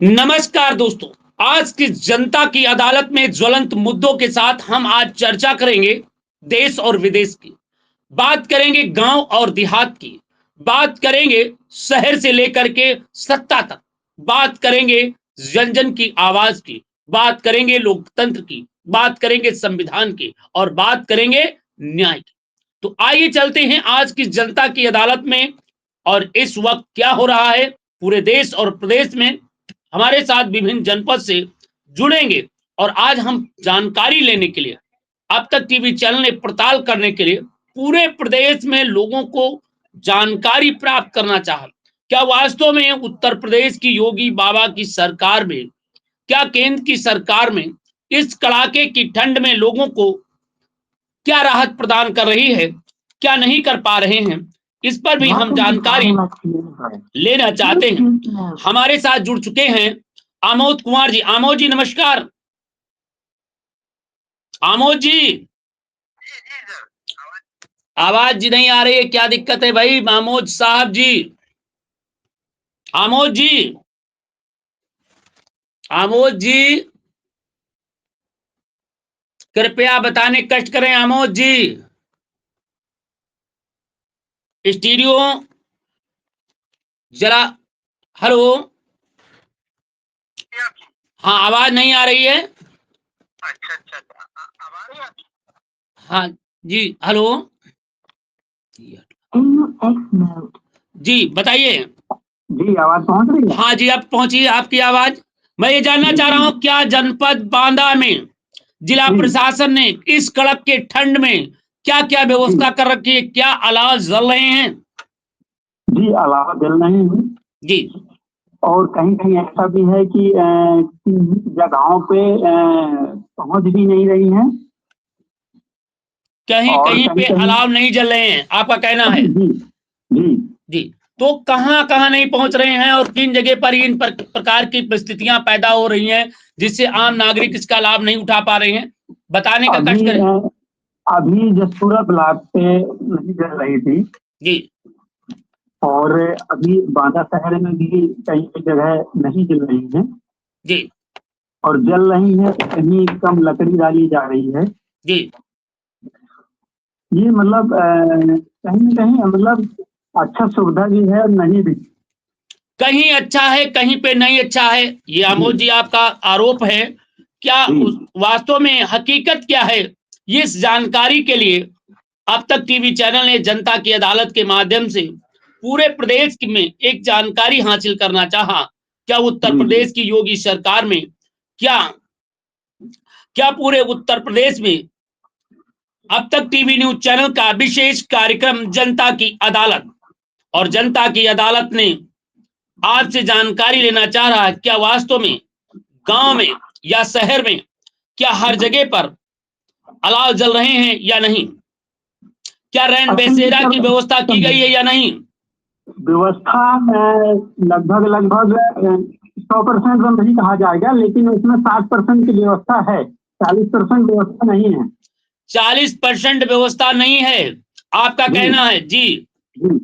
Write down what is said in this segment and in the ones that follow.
नमस्कार दोस्तों। आज की जनता की अदालत में ज्वलंत मुद्दों के साथ हम आज चर्चा करेंगे देश और विदेश की। बात करेंगे गांव और देहात की। बात करेंगे शहर से लेकर के सत्ता तक। बात करेंगे जन जन की आवाज की। बात करेंगे लोकतंत्र की। बात करेंगे संविधान की और बात करेंगे न्याय की। तो आइए चलते हैं आज की जनता की अदालत में और इस वक्त क्या हो रहा है पूरे देश और प्रदेश में। हमारे साथ विभिन्न जनपद से जुड़ेंगे और आज हम जानकारी लेने के लिए अब तक टीवी चैनल ने पड़ताल करने के लिए पूरे प्रदेश में लोगों को जानकारी प्राप्त करना चाहा। क्या वास्तव में उत्तर प्रदेश की योगी बाबा की सरकार में, क्या केंद्र की सरकार में इस कड़ाके की ठंड में लोगों को क्या राहत प्रदान कर रही है, क्या नहीं कर पा रहे हैं, इस पर भी हम जानकारी लेना चाहते हैं। हमारे साथ जुड़ चुके हैं आमोद कुमार जी। आमोद जी नमस्कार। आमोद जी आवाज जी नहीं आ रही है, क्या दिक्कत है भाई? आमोद साहब जी, आमोद जी, आमोद जी कृपया बताने कष्ट करें। आमोद जी स्टीरियो जरा, हेलो। हाँ आवाज नहीं आ रही है। हाँ जी, हेलो जी बताइए। जी आवाज पहुंच रही है। हाँ जी, अब पहुंची आपकी आवाज। मैं ये जानना चाह रहा हूँ क्या जनपद बांदा में जिला जी प्रशासन ने इस कड़क के ठंड में क्या क्या जी व्यवस्था कर रखी है? क्या अलाव जल रहे हैं? जी अलावा जल रहे हैं। जी, और कहीं कहीं ऐसा भी है कि किन जगहों पे पहुंच भी नहीं रही हैं। कहीं और कहीं कहीं पे कहीं अलाव नहीं जल रहे हैं, आपका कहना है? जी जी जी, तो कहाँ कहाँ नहीं पहुंच रहे हैं और किन जगह पर इन प्रकार की परिस्थितियां पैदा हो रही हैं जिससे आम नागरिक इसका लाभ नहीं उठा पा रहे हैं? बताने का अभी कष्ट करें। अभी जसपुरा ब्लॉक पे नहीं जल रही थी। जी और अभी बांदा शहर में भी कई कई जगह नहीं जल रही हैं। जी और जल रही है तो कहीं कम लकड़ी डाली जा रही है। जी, ये मतलब कहीं न कहीं मतलब अच्छा सुविधा भी है और नहीं भी। कहीं अच्छा है कहीं पे नहीं अच्छा है, ये जी आमोद जी आपका आरोप है। क्या जी वास्तव में हकीकत क्या है? ये इस जानकारी के लिए अब तक टीवी चैनल ने जनता की अदालत के माध्यम से पूरे प्रदेश में एक जानकारी हासिल करना चाहा। क्या उत्तर जी जी प्रदेश की योगी सरकार में, क्या क्या पूरे उत्तर प्रदेश में अब तक टीवी न्यूज चैनल का विशेष कार्यक्रम जनता की अदालत और जनता की अदालत ने आज से जानकारी लेना चाह रहा है क्या वास्तव में गांव में या शहर में क्या हर जगह पर अलाव जल रहे हैं या नहीं? क्या रैन असल में बसेरा की सर व्यवस्था की गई है या नहीं? व्यवस्था लगभग लगभग 100% तो नहीं कहा जाएगा, लेकिन उसमें 60% की व्यवस्था है। 40% व्यवस्था नहीं है। 40% व्यवस्था नहीं है, आपका जी कहना है जी। जी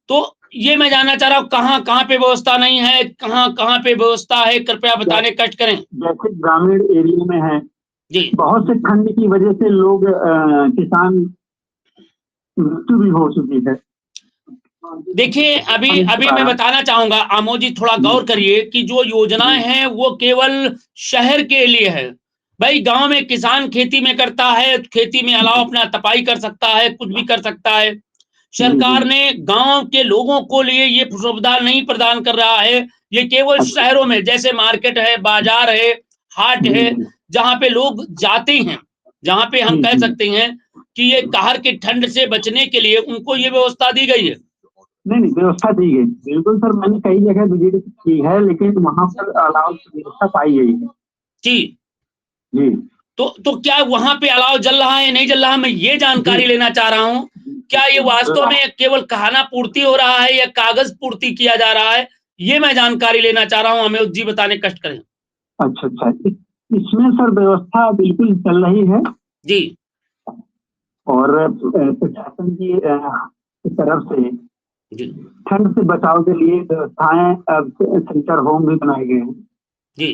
तो ये मैं जानना चाह रहा हूँ कहाँ कहाँ पे व्यवस्था नहीं है, कहाँ कहाँ पे व्यवस्था है, कृपया बताने कष्ट करें। जैसे ग्रामीण एरिया में है, जी बहुत से ठंड की वजह से लोग किसान मृत्यु भी हो चुकी है। देखिए, अभी पानी के अभी मैं कारण। बताना चाहूंगा आमोद जी, थोड़ा जी गौर करिए कि जो जी योजनाएं हैं वो केवल शहर के लिए है। भाई गांव में किसान खेती में करता है, खेती में अलावा अपना तपाई कर सकता है, कुछ भी कर सकता है। जी जी सरकार ने गांव के लोगों को लिए ये सुविधा नहीं प्रदान कर रहा है। ये केवल अच्छा। शहरों में जैसे मार्केट है, बाजार है, हाट जी है, जी जहां पे लोग जाते हैं, जहां पे हम जी कह जी सकते हैं कि ये कहर की ठंड से बचने के लिए उनको ये व्यवस्था दी गई है। नहीं नहीं, व्यवस्था दी गई बिल्कुल सर। मैंने कई जगह विजिट की है, लेकिन वहां पर अलाव की व्यवस्था पाई गई है। जी, जी तो क्या वहां पे अलाव जल रहा है नहीं जल रहा, मैं ये जी जानकारी लेना चाह रहा हूं। क्या ये चल वास्तव रहा है। में केवल कहाना पूर्ति हो रहा है या कागज पूर्ति किया जा रहा है? ये मैं जानकारी लेना चाह रहा हूं, हमें जी बताने कष्ट करें। अच्छा अच्छा इसमें सर व्यवस्था बिल्कुल चल रही है। जी और प्रशासन की तरफ से जी ठंड से बचाव के लिए व्यवस्थाएं अब शेल्टर होम भी बनाए गए हैं। जी।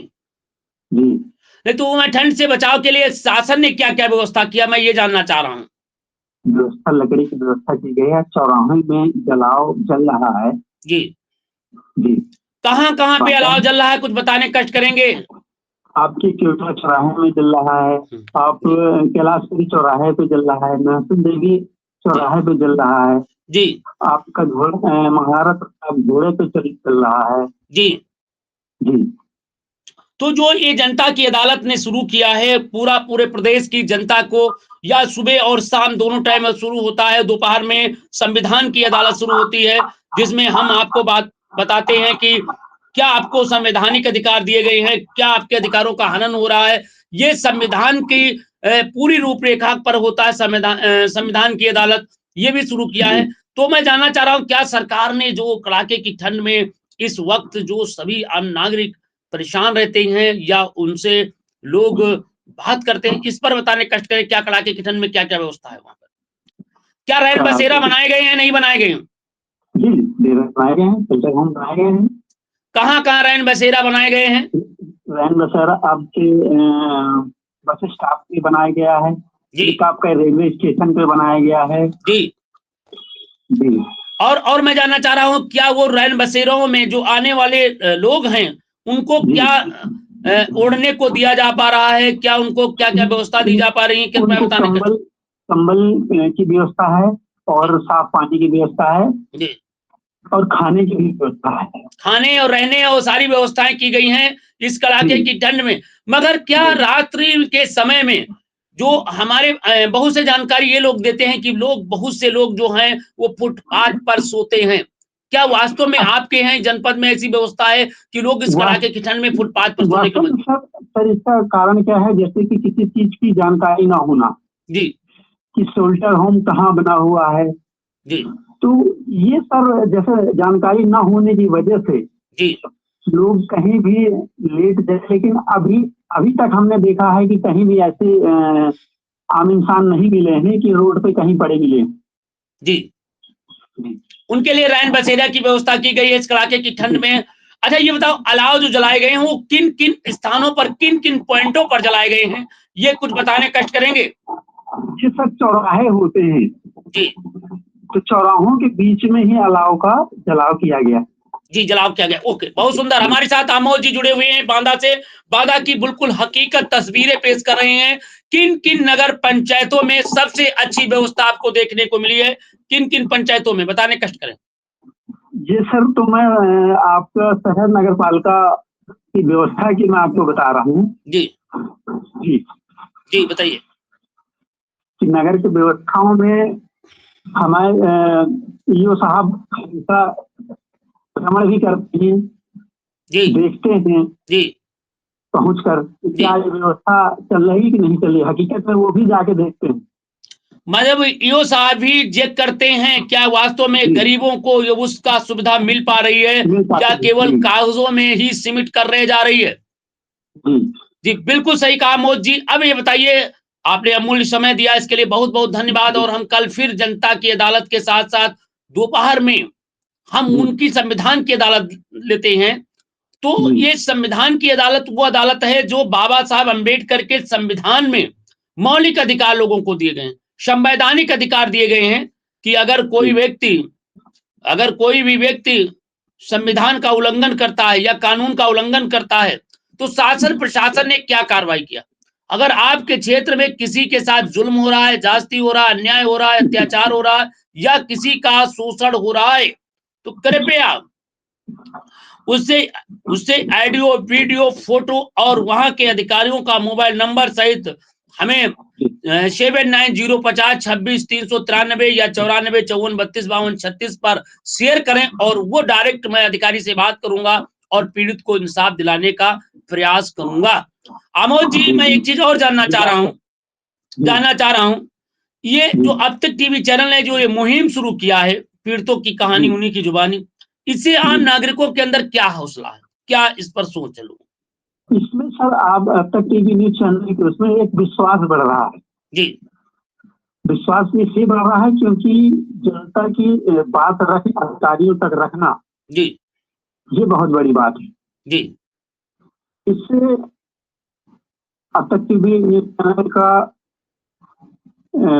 जी। नहीं तो मैं ठंड से बचाव के लिए शासन ने क्या क्या व्यवस्था किया, मैं ये जानना चाह रहा हूँ। व्यवस्था, लकड़ी की व्यवस्था की गई है, चौराहे में जलाव जल रहा है। जी। जी। कहाँ कहाँ पे बाकी अलाव जल रहा है, कुछ बताने कष्ट करेंगे। आपके क्योटा चौराहे में जल रहा है, आप जी कैलाशपुरी चौराहे पे जल रहा है, महसिन देवी जी चौराहे पे जल रहा है, जी आपका महाराणा प्रताप घोड़े पे चल रहा है। जी। जी। तो जो ये जनता की अदालत ने शुरू किया है, पूरे प्रदेश की जनता को, या सुबह और शाम दोनों टाइम में शुरू होता है, दोपहर में संविधान की अदालत शुरू होती है, जिसमें हम आपको बात बताते हैं कि क्या आपको संवैधानिक अधिकार दिए गए हैं, क्या आपके अधिकारों का हनन हो रहा है। ये संविधान की पूरी रूपरेखा पर होता है संविधान की अदालत, ये भी शुरू किया है। तो मैं जानना चाह रहा हूँ, क्या सरकार ने जो कड़ाके की ठंड में इस वक्त जो सभी आम नागरिक परेशान रहते हैं या उनसे लोग बात करते हैं, इस पर बताने कष्ट करें, क्या कड़ाके की ठंड में क्या क्या व्यवस्था है वहां पर, क्या रैन बसेरा बनाए गए हैं, नहीं बनाए गए हैं। जी, डेरा बनाए गए हैं, शेल्टर होम बनाए गए हैं। कहाँ कहाँ रैन बसेरा बनाए गए हैं। रैन बसेरा आपके बस स्टॉप पे बनाया गया है, जी एक आपका रेलवे स्टेशन पे बनाया गया है। जी। जी। और मैं जानना चाह रहा हूँ, क्या वो रैन बसेरों में जो आने वाले लोग हैं, उनको जी। क्या ओढ़ने को दिया जा पा रहा है, क्या उनको क्या क्या व्यवस्था दी जा पा रही है, कृपया उनको बताने कष्ट। कंबल कंबल की व्यवस्था है, और साफ पानी की व्यवस्था है, जी। और खाने की भी व्यवस्था है। खाने और रहने और सारी व्यवस्थाएं की गई हैं इस कड़ाके की ठंड में। मगर क्या रात्रि के समय में जो हमारे बहुत से जानकारी ये लोग देते हैं कि बहुत से लोग जो हैं वो फुटपाथ पर सोते हैं, क्या वास्तव में आपके हैं जनपद में ऐसी व्यवस्था है कि लोग इस कड़ाके की ठंड में फुटपाथ पर सोने की वास्तव में सर इसका कारण क्या है, जैसे कि किसी चीज की जानकारी ना होना, जी कि शेल्टर होम कहाँ बना हुआ है। जी तो ये सर जैसे जानकारी ना होने की वजह से जी लोग कहीं भी लेट गए, लेकिन अभी अभी तक हमने देखा है कि कहीं भी ऐसे आम इंसान नहीं मिले हैं कि रोड पे कहीं पड़े मिले। जी। उनके लिए रैन बसेरा की व्यवस्था की गई है इस कड़ाके की ठंड में। अच्छा ये बताओ, अलाव जो जलाए गए हैं वो किन किन स्थानों पर, किन किन पॉइंटों पर जलाए गए हैं, ये कुछ बताने कष्ट करेंगे। जिस सब चौराहे होते हैं, जी तो चौराहों के बीच में ही अलाव का जलाव किया गया। जी, जलाव किया गया। ओके, बहुत सुंदर। हमारे साथ आमोद जी जुड़े हुए हैं बांदा से, बांदा की बिल्कुल हकीकत तस्वीरें पेश कर रहे हैं। किन किन नगर पंचायतों में सबसे अच्छी व्यवस्था आपको देखने को मिली है, किन किन पंचायतों में, बताने कष्ट करें। जी सर, तो मैं आपका शहर नगर पालिका की व्यवस्था की मैं आपको बता रहा हूँ। जी जी। जी बताइए। कि नगर की व्यवस्थाओं में हमारे ईओ साहब का भ्रमण भी करते हैं, जी देखते हैं जी पहुंच कर जी। क्या ये व्यवस्था चल रही कि नहीं चल रही, हकीकत में वो भी जाके देखते हैं। मतलब ईओ साहब भी चेक करते हैं क्या वास्तव में जी। गरीबों को ये उसका सुविधा मिल पा रही है, मिल या पाती है। केवल जी। कागजों में ही सीमित कर रहे जा रही है। जी। जी बिल्कुल सही कहा मोद जी। अब ये बताइए, आपने अमूल्य समय दिया, इसके लिए बहुत बहुत धन्यवाद। और हम कल फिर जनता की अदालत के साथ साथ दोपहर में हम जी। उनकी संविधान की अदालत लेते हैं। तो जी। ये संविधान की अदालत वो अदालत है जो बाबा साहब अंबेडकर के संविधान में मौलिक अधिकार लोगों को दिए गए हैं, संवैधानिक अधिकार दिए गए हैं कि अगर कोई भी व्यक्ति संविधान का उल्लंघन करता है या कानून का उल्लंघन करता है, तो शासन प्रशासन ने क्या कार्रवाई किया। अगर आपके क्षेत्र में किसी के साथ जुल्म हो रहा है, जास्ती हो रहा है, अन्याय हो रहा है, अत्याचार हो रहा है, या किसी का शोषण हो रहा है, तो कृपया उससे उससे ऑडियो वीडियो फोटो और वहां के अधिकारियों का मोबाइल नंबर सहित हमें 79905026 393 या 9454325236 पर शेयर करें, और वो डायरेक्ट मैं अधिकारी से बात करूंगा और पीड़ित को इंसाफ दिलाने का प्रयास करूंगा। आमोद जी, मैं एक चीज और जानना चाह रहा हूं, ये जो अब तक टीवी चैनल ने जो ये मुहिम शुरू किया है, पीड़ितों की कहानी उन्हीं की जुबानी, इससे आम नागरिकों के अंदर क्या हौसला है, क्या इस पर सोच है लोगों। इसमें सर आप अब तक टीवी न्यूज चैनल के उसमें एक विश्वास बढ़ रहा है। जी विश्वास इसलिए बढ़ रहा है क्योंकि जनता की बात रख अधिकारियों तक रखना, जी ये बहुत बड़ी बात है। जी इससे अब तक टीवी न्यूज चैनल का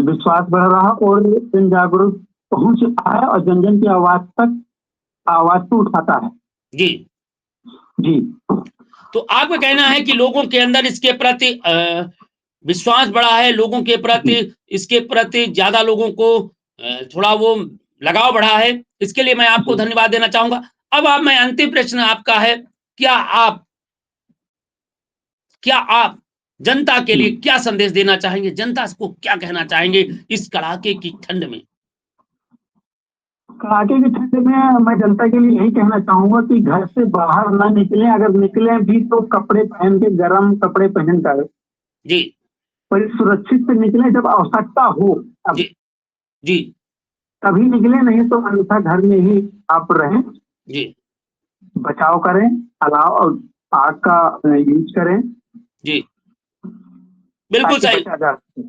विश्वास बढ़ रहा और जन जागरूक पहुंच रहा है और जन जन की आवाज को उठाता है। जी। जी तो आपका कहना है कि लोगों के अंदर इसके प्रति विश्वास बढ़ा है, लोगों के प्रति इसके प्रति ज्यादा लोगों को थोड़ा वो लगाव बढ़ा है, इसके लिए मैं आपको जी। धन्यवाद देना चाहूंगा। अब आप मैं अंतिम प्रश्न आपका है, क्या आप जनता के लिए क्या संदेश देना चाहेंगे, जनता को क्या कहना चाहेंगे इस कड़ाके की ठंड में? कड़ाके की ठंड में मैं जनता के लिए यही कहना चाहूंगा कि घर से बाहर ना निकलें, अगर निकलें भी तो कपड़े पहन के, गर्म कपड़े पहन कर, जी पर सुरक्षित से निकलें। जब आवश्यकता हो जी अब जी तभी निकले, नहीं तो अन्यथा घर में ही आप रहें, जी बचाव करें, अलाव और आग का यूज करें जी, बिल्कुल ताकि सही, बचा जा सके।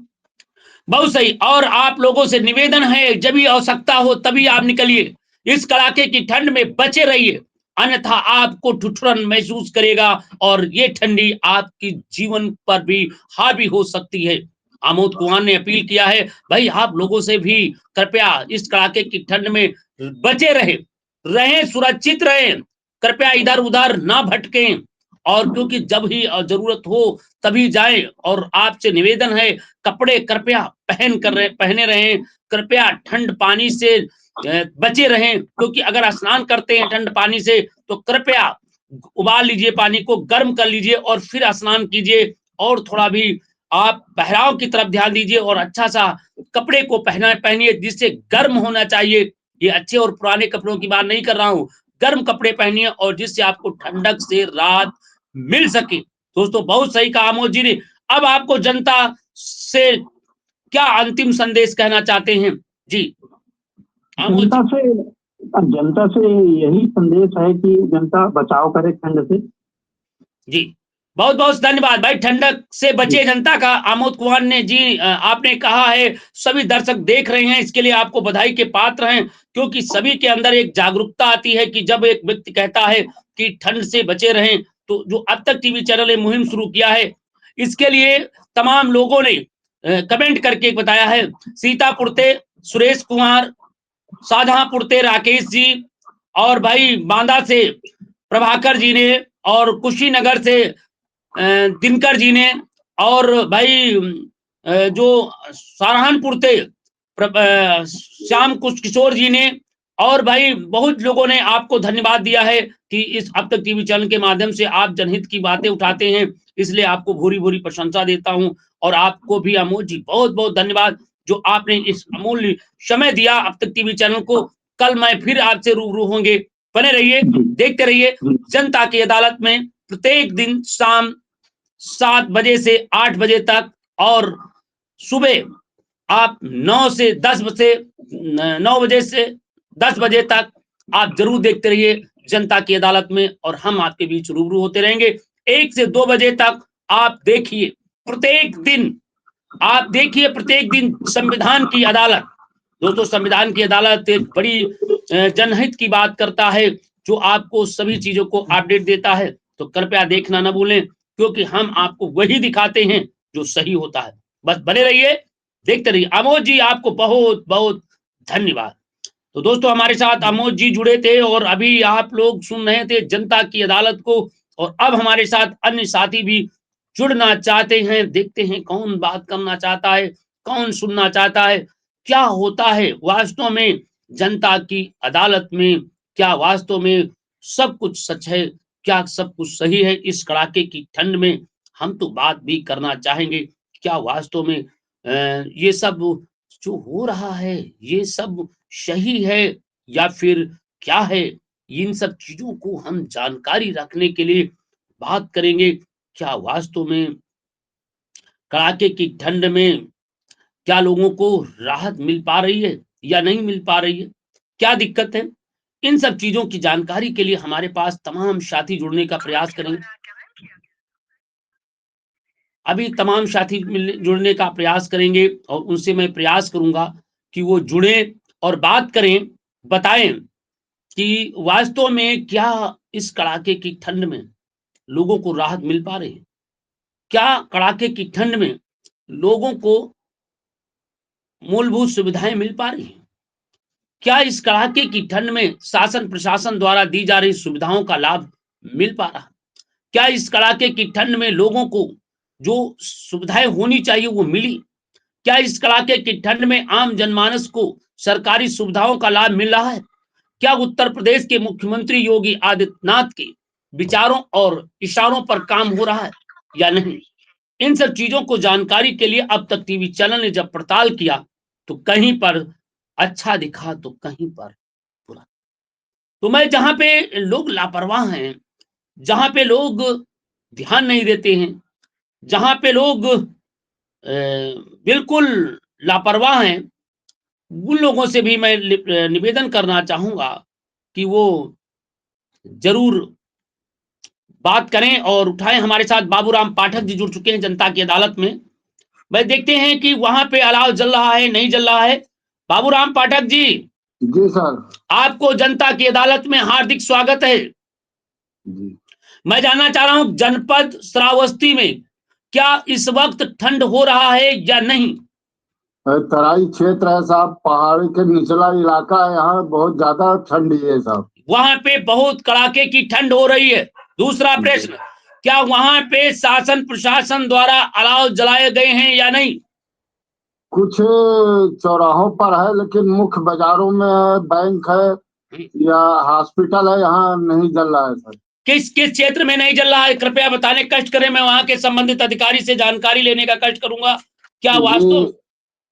बहुत सही। और आप लोगों से निवेदन है, जब भी आवश्यकता हो तभी आप निकलिए, इस कड़ाके की ठंड में बचे रहिए, अन्यथा आपको ठिठुरन महसूस करेगा और ये ठंडी आपकी जीवन पर भी हावी हो सकती है। आमोद कुमार ने अपील किया है, भाई आप लोगों से भी कृपया इस कड़ाके की ठंड में बचे रहें, सुरक्षित रहें, कृपया इधर उधर ना भटकें, और क्योंकि जब ही जरूरत हो तभी जाएं। और आपसे निवेदन है, कपड़े कृपया पहने रहें, कृपया ठंड पानी से बचे रहें, क्योंकि अगर स्नान करते हैं ठंड पानी से तो कृपया उबाल लीजिए, पानी को गर्म कर लीजिए और फिर स्नान कीजिए। और थोड़ा भी आप पहराव की तरफ ध्यान दीजिए और अच्छा सा कपड़े को पहनिए जिससे गर्म होना चाहिए। ये अच्छे और पुराने कपड़ों की बात नहीं कर रहा हूँ, गर्म कपड़े पहनिए और जिससे आपको ठंडक से राहत मिल सके। दोस्तों बहुत सही कहा आमोद जी ने। अब आपको जनता से क्या अंतिम संदेश कहना चाहते हैं? जी आमोद जी। जनता से यही संदेश है कि जनता बचाव करे ठंड से। जी बहुत बहुत धन्यवाद भाई, ठंडक से जी बचे जनता का आमोद कुमार ने जी आपने कहा है, सभी दर्शक देख रहे हैं, इसके लिए आपको बधाई के पात्र हैं, क्योंकि सभी के अंदर एक जागरूकता आती है कि जब एक व्यक्ति कहता है कि ठंड से बचे रहें, तो जो अब तक टीवी चैनल ने मुहिम शुरू किया है, इसके लिए तमाम लोगों ने कमेंट करके बताया है। सीतापुर ते सुरेश कुमार, शाहजहांपुर ते राकेश जी, और भाई बांदा से प्रभाकर जी ने, और कुशीनगर से दिनकर जी ने, और भाई जो सहारनपुर थे श्याम कुछ किशोर जी ने, और भाई बहुत लोगों ने आपको धन्यवाद दिया है कि इस अब तक टीवी चैनल के माध्यम से आप जनहित की बातें उठाते हैं, इसलिए आपको भूरी भूरी प्रशंसा देता हूं। और आपको भी अमोद जी बहुत बहुत धन्यवाद, जो आपने इस अमूल्य समय दिया अब तक टीवी चैनल को। कल मैं फिर आपसे रूबरू होंगे, बने रहिए, जी देखते रहिए जी जनता की अदालत में, प्रत्येक दिन शाम 7 बजे से 8 बजे तक, और सुबह आप 9 बजे से 10 बजे तक आप जरूर देखते रहिए जनता की अदालत में, और हम आपके बीच रूबरू होते रहेंगे। 1 से 2 बजे तक आप देखिए, प्रत्येक दिन आप देखिए, प्रत्येक दिन संविधान की अदालत। दोस्तों संविधान की अदालत एक बड़ी जनहित की बात करता है, जो आपको सभी चीजों को अपडेट देता है, तो कृपया देखना ना भूलें, क्योंकि हम आपको वही दिखाते हैं जो सही होता है। बस बने रहिए, देखते रहिए। अमोद जी आपको बहुत बहुत धन्यवाद। तो दोस्तों हमारे साथ अमोद जी जुड़े थे, और अभी आप लोग सुन रहे थे जनता की अदालत को, और अब हमारे साथ अन्य साथी भी जुड़ना चाहते हैं, देखते हैं कौन बात करना चाहता है, कौन सुनना चाहता है, क्या होता है वास्तव में जनता की अदालत में, क्या वास्तव में सब कुछ सच है, क्या सब कुछ सही है इस कड़ाके की ठंड में। हम तो बात भी करना चाहेंगे, क्या वास्तव में ये सब जो हो रहा है ये सब सही है या फिर क्या है। इन सब चीजों को हम जानकारी रखने के लिए बात करेंगे, क्या वास्तव में कड़ाके की ठंड में क्या लोगों को राहत मिल पा रही है या नहीं मिल पा रही है, क्या दिक्कत है। इन सब चीजों की जानकारी के लिए हमारे पास तमाम साथी जुड़ने का प्रयास करेंगे। अभी तमाम साथी जुड़ने का प्रयास करेंगे और उनसे मैं प्रयास करूंगा कि वो जुड़े और बात करें, बताएं कि वास्तव में क्या इस कड़ाके की ठंड में लोगों को राहत मिल पा रही है? क्या कड़ाके की ठंड में लोगों को मूलभूत सुविधाएं मिल पा रही हैं? क्या इस कड़ाके की ठंड में शासन प्रशासन द्वारा दी जा रही सुविधाओं का लाभ मिल पा रहा है? क्या इस कड़ाके की ठंड में लोगों को जो सुविधाएं होनी चाहिए वो मिली? क्या इस कड़ाके की ठंड में आम जनमानस को सरकारी सुविधाओं का लाभ मिल रहा है? क्या उत्तर प्रदेश के मुख्यमंत्री योगी आदित्यनाथ के विचारों और इशारों पर काम हो रहा है या नहीं? इन सब चीजों को जानकारी के लिए अब तक टीवी चैनल ने जब पड़ताल किया तो कहीं पर अच्छा दिखा तो कहीं पर बुरा। तो मैं जहां पे लोग लापरवाह हैं, जहां पे लोग ध्यान नहीं देते हैं, जहां पे लोग बिल्कुल लापरवाह हैं, उन लोगों से भी मैं निवेदन करना चाहूंगा कि वो जरूर बात करें और उठाएं। हमारे साथ बाबूराम पाठक जी जुड़ चुके हैं जनता की अदालत में। भाई देखते हैं कि वहां पे अलाव जल रहा है नहीं जल रहा है। बाबूराम पाठक जी, जी सर। आपको जनता की अदालत में हार्दिक स्वागत है। जी मैं जानना चाह रहा हूं जनपद श्रावस्ती में क्या इस वक्त ठंड हो रहा है या नहीं? तराई क्षेत्र है साहब, पहाड़ी के निचला इलाका है, यहाँ बहुत ज्यादा ठंडी है साहब। वहां पे बहुत कड़ाके की ठंड हो रही है। दूसरा प्रश्न, क्या वहां पे शासन प्रशासन द्वारा अलाव जलाए गए हैं या नहीं? कुछ चौराहों पर है, लेकिन मुख्य बाजारों में है, बैंक है या हॉस्पिटल है, यहाँ नहीं जल रहा है सर। किस किस क्षेत्र में नहीं जल रहा है कृपया बताने कष्ट करें, मैं वहां के संबंधित अधिकारी से जानकारी लेने का कष्ट करूंगा। क्या वास्तव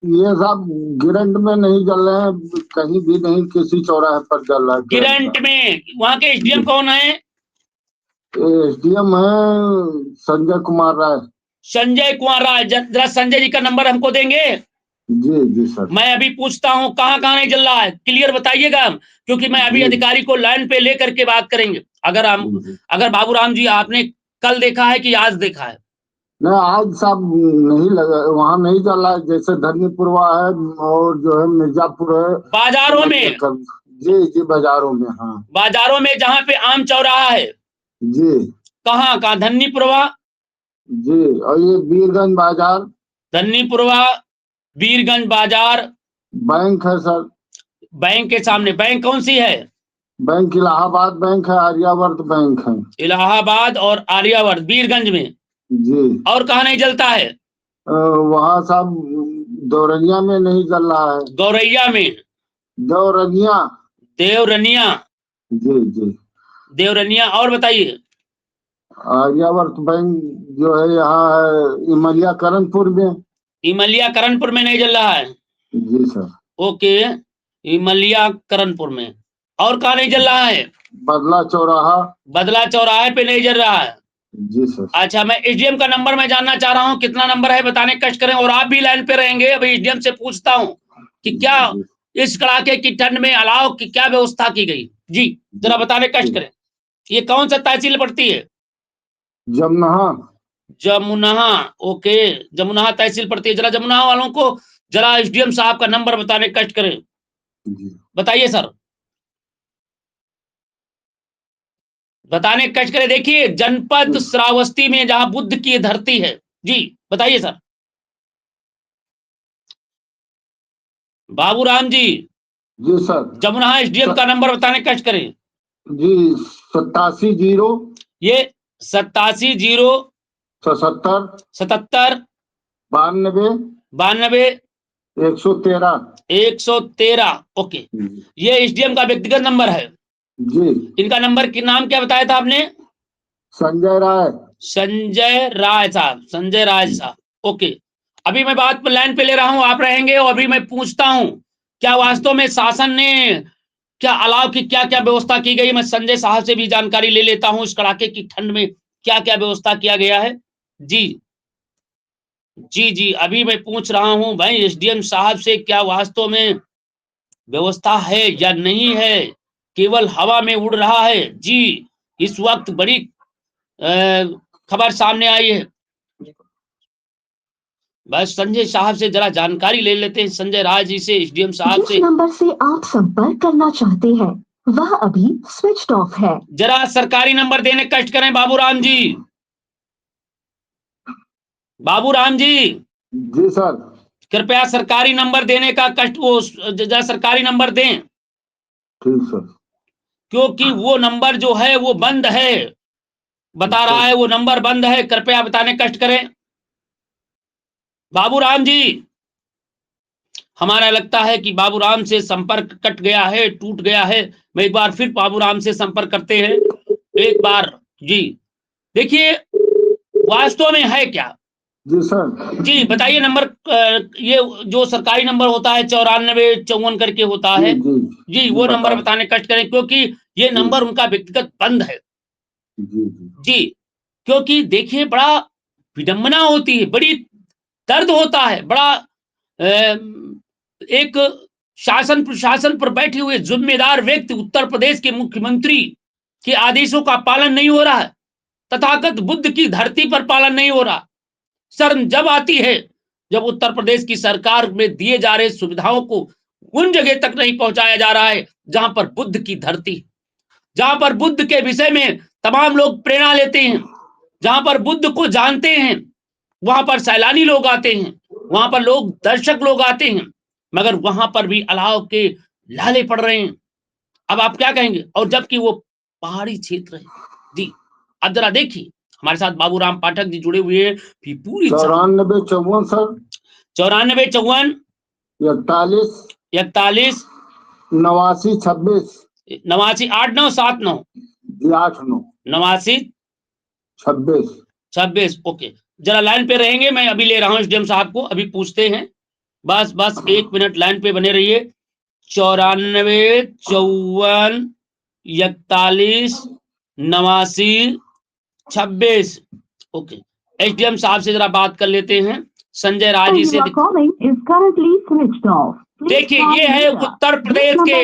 ये साहब गिरंट में नहीं जल रहे हैं, कहीं भी नहीं, किसी चौराहे पर जल रहा है गिरंट में वहां के एसडीएम कौन है? एसडीएम है संजय कुमार राय। संजय कुमार राय, जरा संजय जी का नंबर हमको देंगे? जी जी सर। मैं अभी पूछता हूँ कहाँ कहाँ नहीं जल रहा है, क्लियर बताइएगा, क्योंकि मैं अभी अधिकारी को लाइन पे लेकर के बात करेंगे। अगर बाबूराम जी आपने कल देखा है कि आज देखा है? नहीं, आज साहब नहीं लगा, वहाँ नहीं जल रहा है। जैसे धरनीपुरवा है और जो है मिर्जापुर है, बाजारों में। जी जी बाजारों में, हाँ बाजारों में जहाँ पे आम चौराहा है। जी। कहाँ कहाँ? धन्नीपुरवा जी, और ये वीरगंज बाजार। धन्नीपुरवा वीरगंज बाजार। बैंक है सर। बैंक के सामने। बैंक कौन सी है? बैंक इलाहाबाद बैंक है, आर्यावर्त बैंक है। इलाहाबाद और आर्यावर्त वीरगंज में। जी। और कहाँ नहीं जलता है? वहाँ साहब दौरनिया में नहीं जल रहा है। गौरैया में। दौरनिया। देवरनिया। जी जी। देवरनिया। और बताइए। आर्यावर्त बैंक जो है यहाँ है इमलिया करणपुर में। इमलिया करणपुर में नहीं जल रहा है? जी सर। ओके, इमलिया करणपुर में। और कहाँ नहीं जल रहा है? बदला चौराहा। बदला चौराहे पे नहीं जल रहा है? जी सर। अच्छा, मैं एसडीएम का नंबर मैं जानना चाह रहा हूँ, कितना नंबर है बताने कष्ट करें, और आप भी लाइन पे रहेंगे। अभी एसडीएम से पूछता हूँ कि क्या इस कड़ाके की ठंड में अलाव की क्या व्यवस्था की गई। जी जरा बताने कष्ट करें। ये कौन सा तहसील पड़ती है? जमुना। जमुना। ओके, जमुना तहसील पड़ती है। जरा जमुना वालों को जरा एसडीएम साहब का नंबर बताने कष्ट करें। बताइए सर, बताने कष्ट करें। देखिए जनपद श्रावस्ती में जहां बुद्ध की धरती है। जी बताइए सर। बाबूराम जी। जी सर। जमुना एसडीएम का नंबर बताने कष्ट करें। जी 87 0 ये 87 0 77 77 92 92 113। 113। ओके, ये एसडीएम का व्यक्तिगत नंबर है। जी। इनका नंबर की नाम क्या बताया था आपने? संजय राय। संजय राय साहब। संजय राय साहब। ओके, अभी मैं बात पर लाइन पे ले रहा हूं, आप रहेंगे और अभी मैं पूछता हूं क्या वास्तव में शासन ने क्या अलाव की क्या क्या व्यवस्था की गई। मैं संजय साहब से भी जानकारी ले लेता हूं इस कड़ाके की ठंड में क्या क्या व्यवस्था किया गया है। जी जी जी, अभी मैं पूछ रहा हूं भाई एसडीएम साहब से क्या वास्तव में व्यवस्था है या नहीं है, केवल हवा में उड़ रहा है। जी, इस वक्त बड़ी खबर सामने आई है। बस संजय साहब से जरा जानकारी ले लेते हैं, संजय राज जी से, एसडीएम साहब जिस से। नंबर से आप संपर्क करना चाहते हैं वह अभी स्विच ऑफ है। जरा सरकारी नंबर देने कष्ट करें बाबूराम जी। बाबूराम जी जी सर। कृपया सरकारी नंबर देने का कष्ट, वो जरा सरकारी नंबर दें, ठीक सर। क्योंकि वो नंबर जो है वो बंद है, बता रहा है वो नंबर बंद है, कृपया बताने कष्ट करें बाबूराम जी। हमारा लगता है कि बाबूराम से संपर्क कट गया है, टूट गया है। मैं एक बार फिर बाबूराम से संपर्क करते हैं एक बार जी। देखिए वास्तव में है क्या जी सर। जी, बताइए नंबर। ये जो सरकारी नंबर होता है 9454 करके होता है जी जी, वो नंबर बताने कष्ट करें, क्योंकि ये नंबर उनका व्यक्तिगत बंद है जी जी। क्योंकि देखिए बड़ा विडंबना होती है, बड़ी दर्द होता है, बड़ा एक शासन प्रशासन पर बैठे हुए जिम्मेदार व्यक्ति, उत्तर प्रदेश के मुख्यमंत्री के आदेशों का पालन नहीं हो रहा है, तथागत बुद्ध की धरती पर पालन नहीं हो रहा। शर्म जब आती है जब उत्तर प्रदेश की सरकार में दिए जा रहे सुविधाओं को उन जगह तक नहीं पहुंचाया जा रहा है जहां पर बुद्ध की धरती, जहां पर बुद्ध के विषय में तमाम लोग प्रेरणा लेते हैं, जहां पर बुद्ध को जानते हैं, वहां पर सैलानी लोग आते हैं, वहां पर लोग दर्शक लोग आते हैं, मगर वहां पर भी अलाव के लाले पड़ रहे हैं। अब आप क्या कहेंगे? और जबकि वो पहाड़ी क्षेत्र है जी। अब जरा देखिए, हमारे साथ बाबूराम पाठक जी जुड़े हुए हैं कि पूरी 9454 सर। 9454 41 41 89 26 89 8979 जी 89 89 26। 26। ओके, जरा लाइन पे रहेंगे, मैं अभी ले रहा हूं एसडीएम साहब को, अभी पूछते हैं। बस बस 1 मिनट लाइन पे बने रहिए। 9454 41 89 26। ओके, एसडीएम साहब से जरा बात कर लेते हैं, संजय राज जी से। देखिए ये है उत्तर प्रदेश के,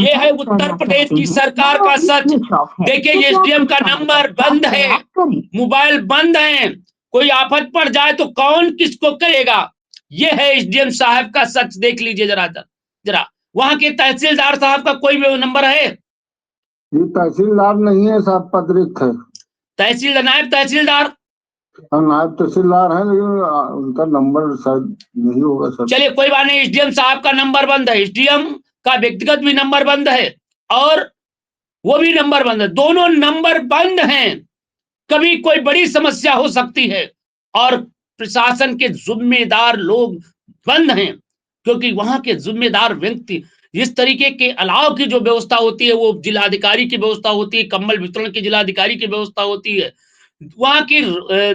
ये है उत्तर प्रदेश की सरकार का सच। देखिए ये एसडीएम का नंबर बंद है, मोबाइल बंद है, कोई आफत पड़ जाए तो कौन किसको करेगा, ये है एसडीएम साहब का सच। देख लीजिए जरा जरा वहां के तहसीलदार साहब का कोई नंबर है? ये तहसीलदार नहीं है साहब, पदरित है। तहसीलदार, नायब तहसीलदार, नायब तहसीलदार है, लेकिन उनका नंबर शायद नहीं होगा सर। चलिए कोई बात नहीं, एसडीएम साहब का नंबर बंद है, एसडीएम का व्यक्तिगत भी नंबर बंद है और वो भी नंबर बंद है, दोनों नंबर बंद हैं। कभी कोई बड़ी समस्या हो सकती है और प्रशासन के जिम्मेदार लोग बंद हैं, क्योंकि वहां के जिम्मेदार व्यक्ति, इस तरीके के अलाव की जो व्यवस्था होती है वो जिलाधिकारी की व्यवस्था होती है, कंबल वितरण की जिलाधिकारी की व्यवस्था होती है, वहां की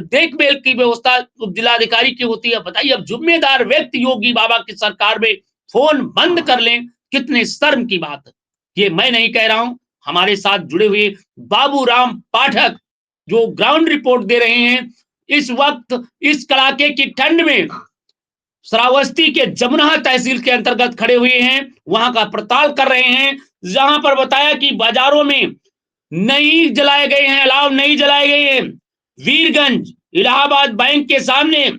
देखभाल की व्यवस्था जिलाधिकारी की होती है। बताइए अब जिम्मेदार व्यक्ति योगी बाबा की सरकार में फोन बंद कर लें, कितने शर्म की बात है। ये मैं नहीं कह रहा हूं, हमारे साथ जुड़े हुए बाबूराम पाठक जो ग्राउंड रिपोर्ट दे रहे हैं, इस वक्त इस कड़ाके की ठंड में श्रावस्ती के जमुना तहसील के अंतर्गत खड़े हुए हैं, वहां का पड़ताल कर रहे हैं, जहां पर बताया कि बाजारों में नहीं जलाए गए हैं, अलाव नहीं जलाए गए हैं। वीरगंज, इलाहाबाद बैंक के सामने,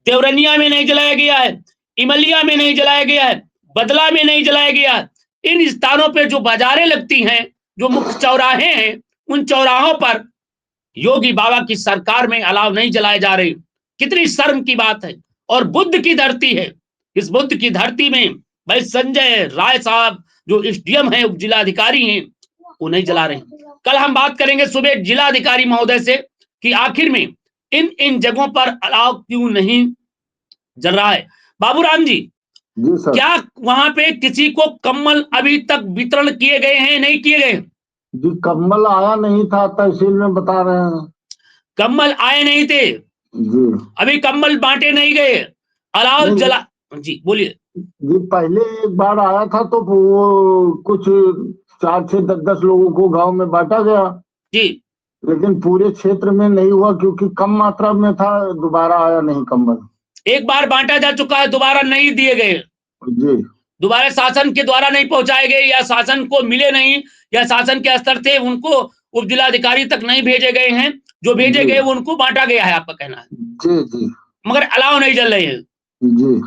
देवरनिया में नहीं जलाया गया है, इमलिया में नहीं जलाया गया है, बदला में नहीं जलाया गया है। इन स्थानों पर जो बाजारें लगती हैं, जो मुख्य चौराहे हैं, उन चौराहों पर योगी बाबा की सरकार में अलाव नहीं जलाए जा रहे। कितनी शर्म की बात है। और बुद्ध की धरती है, इस बुद्ध की धरती में भाई संजय राय साहब जो एसडीएम है, उप जिलाधिकारी हैं, वो नहीं जला रहे। कल हम बात करेंगे सुबह जिलाधिकारी महोदय से कि आखिर में इन इन जगहों पर अलाव क्यों नहीं जल रहा है। बाबूराम जी सर। क्या वहां पे किसी को कम्बल अभी तक वितरण किए गए हैं, नहीं किए गए? जी कम्बल आया नहीं था, तहसील में बता रहे हैं। कम्बल आए नहीं थे जी, अभी कम्बल बांटे नहीं गए, अलाव जला। जी बोलिए। जी पहले एक बार आया था तो वो कुछ 4 से 10 लोगों को गांव में बांटा गया जी, लेकिन पूरे क्षेत्र में नहीं हुआ क्योंकि कम मात्रा में था, दोबारा आया नहीं कम्बल। एक बार बांटा जा चुका है, दोबारा नहीं दिए गए जी, दोबारा शासन के द्वारा नहीं पहुंचाए गए, या शासन को मिले नहीं, या शासन के स्तर से उनको उप जिलाधिकारी तक नहीं भेजे गए हैं, जो भेजे गए वो उनको बांटा गया है, आपका कहना है? जी जी। मगर अलाव नहीं जल रहे हैं। जी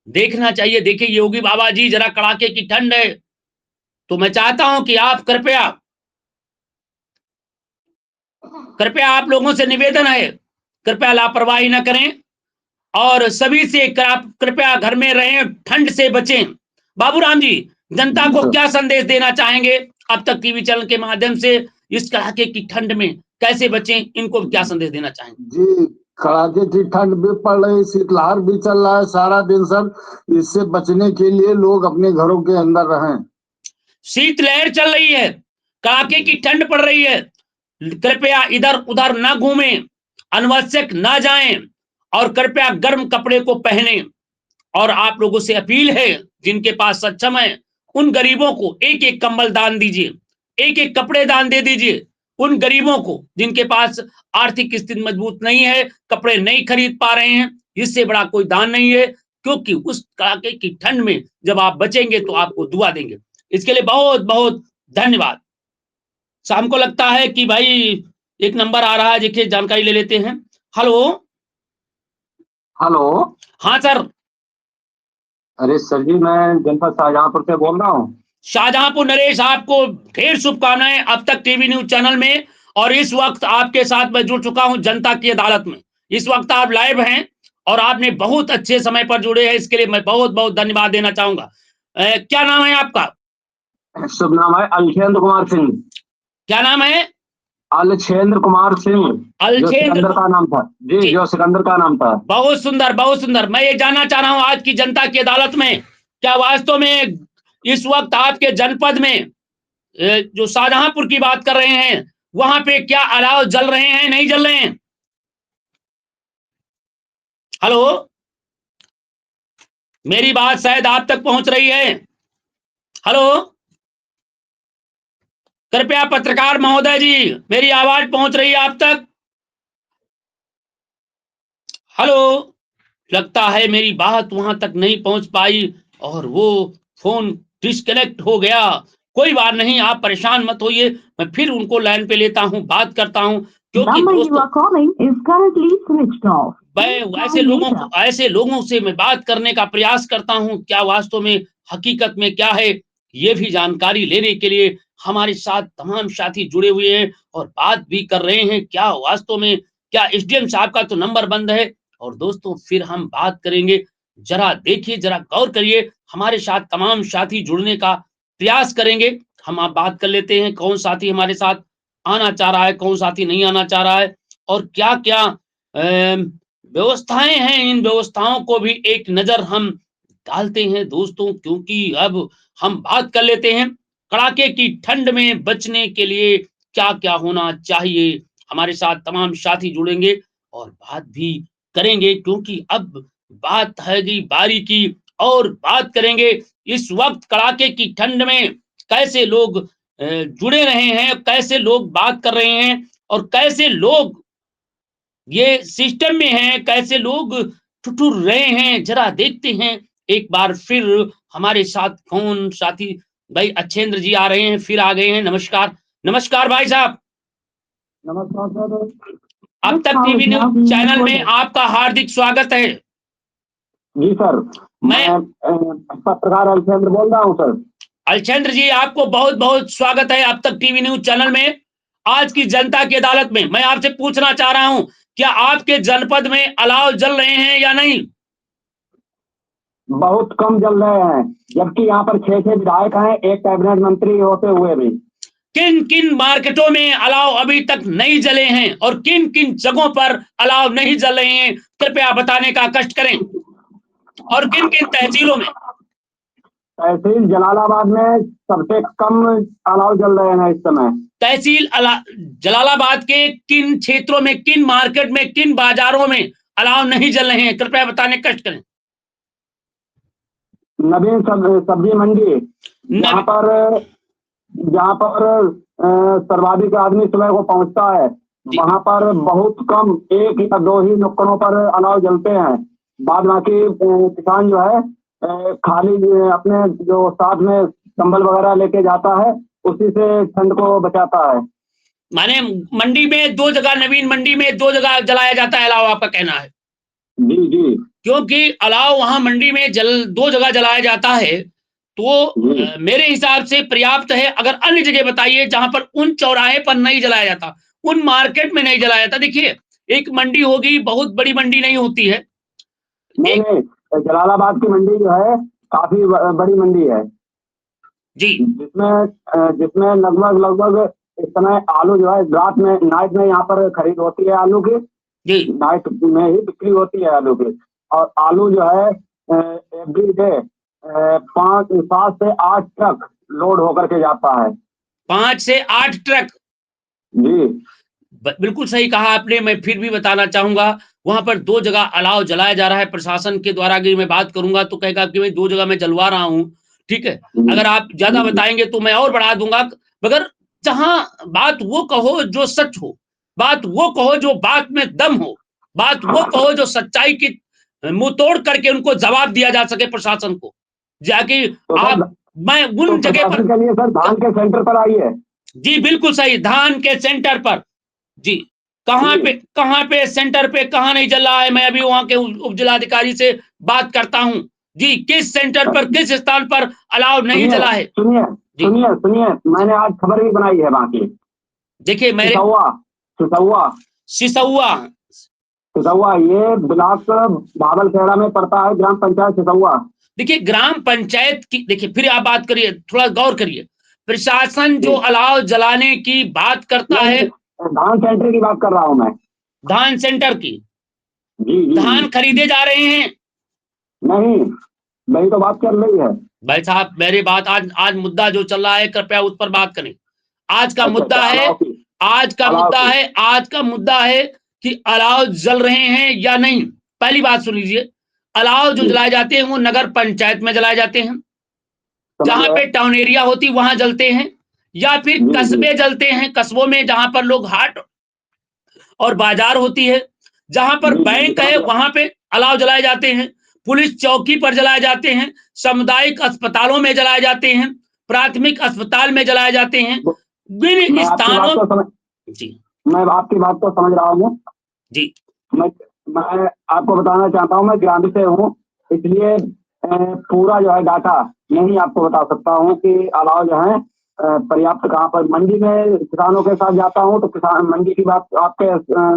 देखना चाहिए। देखिए योगी बाबा जी, जरा कड़ाके की ठंड है, तो मैं चाहता हूं कि आप कृपया कृपया आप लोगों से निवेदन है, कृपया लापरवाही न करें और सभी से आप कृपया घर में रहें, ठंड से बचें। बाबूराम जी, जनता जी को सर। क्या संदेश देना चाहेंगे अब तक टीवी चैनल के माध्यम से, इस कड़ाके की ठंड में कैसे बचें, इनको क्या संदेश देना चाहेंगे? जी कड़ाके की ठंड भी पड़ रही, शीतलहर भी चल रहा है सारा दिन सर। इससे बचने के लिए लोग अपने घरों के अंदर रहें। शीतलहर चल रही है, कड़ाके की ठंड पड़ रही है, कृपया इधर उधर ना घूमें, अनावश्यक ना जाएं और कृपया गर्म कपड़े को पहने। और आप लोगों से अपील है, जिनके पास सक्षम है, उन गरीबों को एक एक कंबल दान दीजिए, एक एक कपड़े दान दे दीजिए। उन गरीबों को जिनके पास आर्थिक स्थिति मजबूत नहीं है, कपड़े नहीं खरीद पा रहे हैं, इससे बड़ा कोई दान नहीं है। क्योंकि उस कड़ाके की ठंड में जब आप बचेंगे तो आपको दुआ देंगे। इसके लिए बहुत बहुत धन्यवाद। शाम को लगता है कि भाई एक नंबर आ रहा है, देखिए जानकारी ले लेते हैं। हेलो। हेलो। हाँ सर। अरे सर जी, मैं जनपद शाहजहांपुर से बोल रहा हूँ। शाहजहांपुर नरेश, आपको ढेर शुभकामनाएं अब तक टीवी न्यूज चैनल में। और इस वक्त आपके साथ मैं जुड़ चुका हूं जनता की अदालत में। इस वक्त आप लाइव हैं और आपने बहुत अच्छे समय पर जुड़े हैं, इसके लिए मैं बहुत बहुत धन्यवाद देना चाहूंगा। क्या नाम है आपका? शुभ नाम है अलछेंद्र कुमार सिंह। क्या नाम है? अलछेंद्र कुमार सिंह। जो अलछेंद्र। सिकंदर का नाम था जी, जी, जो सिकंदर का नाम था। बहुत सुंदर बहुत सुंदर। मैं ये जानना चाह रहा हूं, आज की जनता की अदालत में क्या वास्तव में इस वक्त आपके जनपद में जो शाहजहांपुर की बात कर रहे हैं, वहां पे क्या अलाव जल रहे हैं, नहीं जल रहे हैं? हेलो, मेरी बात शायद आप तक पहुंच रही है। हेलो, कृपया पत्रकार महोदय जी, मेरी आवाज पहुंच रही है आप तक? हेलो, लगता है मेरी बात वहां तक नहीं पहुंच पाई और वो फोन डिस्कनेक्ट हो गया। कोई बात नहीं, आप परेशान मत होइए, मैं फिर उनको लाइन पे लेता हूं, बात करता हूं। क्योंकि Number you दोस्तों, are calling is currently switched off. मैं Please try later. ऐसे लोगों से मैं बात करने का प्रयास करता हूं, क्या वास्तव में हकीकत में क्या है, ये भी जानकारी लेने के लिए हमारे साथ तमाम साथी जुड़े हुए हैं और बात भी कर रहे हैं। क्या वास्तव में, क्या एसडीएम साहब का तो नंबर बंद है? और दोस्तों फिर हम बात करेंगे। जरा देखिए, जरा गौर करिए, हमारे साथ तमाम साथी जुड़ने का प्रयास करेंगे। हम आप बात कर लेते हैं, कौन साथी हमारे साथ आना चाह रहा है, कौन साथी नहीं आना चाह रहा है, और क्या क्या व्यवस्थाएं हैं, इन व्यवस्थाओं को भी एक नजर हम डालते हैं दोस्तों। क्योंकि अब हम बात कर लेते हैं, कड़ाके की ठंड में बचने के लिए क्या क्या होना चाहिए। हमारे साथ तमाम साथी जुड़ेंगे और बात भी करेंगे, क्योंकि अब बात है जी बारी की। और बात करेंगे इस वक्त कड़ाके की ठंड में कैसे लोग जुड़े रहे हैं, कैसे लोग बात कर रहे हैं और कैसे लोग ये सिस्टम में है, कैसे लोग ठुठुर रहे हैं। जरा देखते हैं एक बार फिर हमारे साथ कौन साथी। भाई अच्छेंद्र जी आ रहे हैं, फिर आ गए हैं। नमस्कार, नमस्कार भाई साहब। नमस्कार सर। अब This तक call TV is now news being channel में recorded. आपका हार्दिक स्वागत है। जी सर, मैं मैं पत्रकार अलछेंद्र बोल रहा हूँ सर। अलचंद्र जी, आपको बहुत बहुत स्वागत है अब तक टीवी न्यूज चैनल में। आज की जनता की अदालत में मैं आपसे पूछना चाह रहा हूं, क्या आपके जनपद में अलाव जल रहे हैं या नहीं? बहुत कम जल रहे हैं, जबकि यहाँ पर 6 विधायक हैं, एक कैबिनेट मंत्री होते हुए भी। किन किन मार्केटों में अलाव अभी तक नहीं जले हैं और किन किन जगहों पर अलाव नहीं जल रहे हैं, कृपया बताने का कष्ट करें। और किन किन तहसीलों में? तहसील जलालाबाद में सबसे कम अलाव जल रहे हैं इस समय। तहसील जलालाबाद के किन क्षेत्रों में, किन मार्केट में, किन बाजारों में अलाव नहीं जल रहे हैं, कृपया बताने का कष्ट करें। नवीन सब्जी मंडी, जहाँ पर सर्वाधिक आदमी सुबह को पहुंचता है, वहां पर बहुत कम 1 या 2 ही नुक्कड़ों पर अलाव जलते हैं। बाद बाकी किसान जो है खाली अपने जो साथ में कंबल वगैरह लेके जाता है, उसी से ठंड को बचाता है। माने मंडी में 2 जगह, नवीन मंडी में 2 जगह जलाया जाता है अलाव, आपका कहना है? जी जी क्योंकि अलाव वहां मंडी में दो जगह जलाया जाता है, तो जी। मेरे हिसाब से पर्याप्त है। अगर अन्य जगह बताइए जहां पर उन चौराहे पर नहीं जलाया जाता, उन मार्केट में नहीं जलाया जाता। देखिए, एक मंडी होगी, बहुत बड़ी मंडी नहीं होती है। नहीं एक नहीं, जलालाबाद की मंडी जो है काफी बड़ी मंडी है, जी जिसमें लगभग लगभग इस समय आलू जो है रात में नाइट में यहाँ पर खरीद होती है आलू की। जी नाइट में ही बिक्री होती है आलू की। और आलू जो है एवरी डे 5 7 से 8 ट्रक लोड होकर के जाता है। 5 से 8 ट्रक। जी बिल्कुल सही कहा आपने। मैं फिर भी बताना चाहूंगा, वहां पर दो जगह अलाव जलाया जा रहा है। प्रशासन के द्वारा अगर मैं बात करूंगा तो कहेगा कि मैं दो जगह मैं जलवा रहा हूं। ठीक है, जी अगर आप ज्यादा जी बताएंगे तो मैं और बढ़ा दूंगा। मगर जहां बात वो कहो जो सच हो, बात वो कहो जो बात में दम हो, बात वो कहो जो सच्चाई की मुंह तोड़ करके उनको जवाब दिया जा सके प्रशासन को, जाकि तो सर, आप मैं तो उन जगह पर प्रशासन के लिए सर धान के सेंटर पर आइए। जी बिल्कुल सही, धान के सेंटर पर। जी, जी कहाँ पे सेंटर पे कहाँ नहीं जल रहा है, मैं अभी वहां के उप जिलाधिकारी से बात करता हूँ। जी, किस सेंटर पर, किस स्थान पर अलाव नहीं सुनिए जला है। सुनिए जी सुनिए सुनिए, जी, मैंने आज खबर भी बनाई है वहाँ की। देखिए मेरे सिसौआ सिसौआ सिसौआ। सिसौआ ये ब्लॉक भावलखेड़ा में पड़ता है, ग्राम पंचायत सिसौआ। देखिए ग्राम पंचायत की, देखिए फिर आप बात करिए, थोड़ा गौर करिए। प्रशासन जो जी अलाव जलाने की बात करता नहीं है, नहीं, धान सेंटर की बात कर रहा हूँ मैं। धान सेंटर की, जी जी धान जी। खरीदे जा रहे हैं। नहीं, वही तो बात चल रही है। भाई साहब, मेरी बात, आज आज मुद्दा जो चल रहा है कृपया उस पर बात करें। आज का अच्छा मुद्दा अच्छा, है, अलाव की। आज का अलाव मुद्दा की। है, आज का मुद्दा है कि अलाव जल रहे हैं या नहीं। पहली बात सुन लीजिए, अलाव जो जी जलाए जाते हैं वो नगर पंचायत में जलाए जाते हैं, समझ जहां गए। पे टाउन एरिया होती वहां जलते हैं, या फिर जी जी कस्बे जलते हैं, कस्बों में जहां पर लोग हाट और बाजार होती है, जहां पर जी जी बैंक समझ है गए। वहां पे अलाव जलाए जाते हैं, पुलिस चौकी पर जलाए जाते हैं, सामुदायिक अस्पतालों में जलाए जाते हैं, प्राथमिक अस्पताल में जलाए जाते हैं, वो- मैं विभिन्न आपकी बात स्थानों। को समझ जी मैं आपकी बात को समझ रहा हूँ। जी मैं मैं आपको बताना चाहता हूँ, मैं ग्रामीण से हूँ, इसलिए पूरा जो है डाटा नहीं आपको बता सकता हूँ कि अलाव जो है पर्याप्त कहाँ पर। मंडी में किसानों के साथ जाता हूँ तो किसान मंडी की बात आपके